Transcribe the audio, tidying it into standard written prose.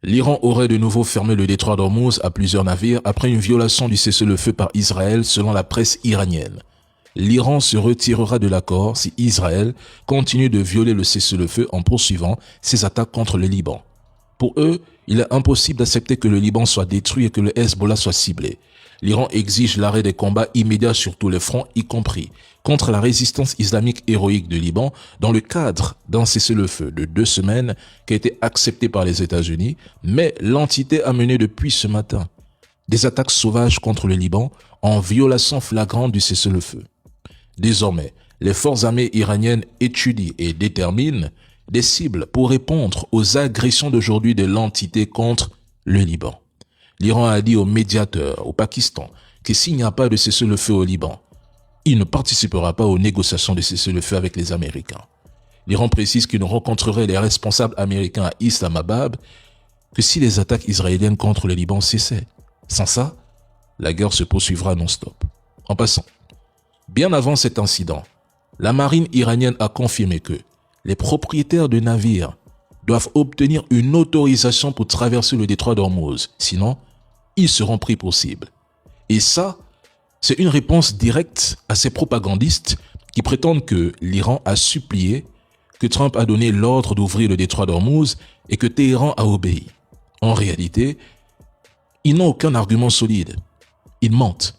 L'Iran aurait de nouveau fermé le détroit d'Ormuz à plusieurs navires après une violation du cessez-le-feu par Israël selon la presse iranienne. L'Iran se retirera de l'accord si Israël continue de violer le cessez-le-feu en poursuivant ses attaques contre le Liban. Pour eux, il est impossible d'accepter que le Liban soit détruit et que le Hezbollah soit ciblé. L'Iran exige l'arrêt des combats immédiats sur tous les fronts, y compris contre la résistance islamique héroïque du Liban, dans le cadre d'un cessez-le-feu de 2 semaines qui a été accepté par les États-Unis, mais l'entité a mené depuis ce matin des attaques sauvages contre le Liban en violation flagrante du cessez-le-feu. Désormais, les forces armées iraniennes étudient et déterminent des cibles pour répondre aux agressions d'aujourd'hui de l'entité contre le Liban. L'Iran a dit aux médiateurs au Pakistan que s'il n'y a pas de cessez-le-feu au Liban, il ne participera pas aux négociations de cessez-le-feu avec les Américains. L'Iran précise qu'il ne rencontrerait les responsables américains à Islamabad que si les attaques israéliennes contre le Liban cessaient. Sans ça, la guerre se poursuivra non-stop. En passant, bien avant cet incident, la marine iranienne a confirmé que les propriétaires de navires doivent obtenir une autorisation pour traverser le détroit d'Ormuz, sinon ils seront pris pour cible. Et ça, c'est une réponse directe à ces propagandistes qui prétendent que l'Iran a supplié, que Trump a donné l'ordre d'ouvrir le détroit d'Ormuz et que Téhéran a obéi. En réalité, ils n'ont aucun argument solide. Ils mentent.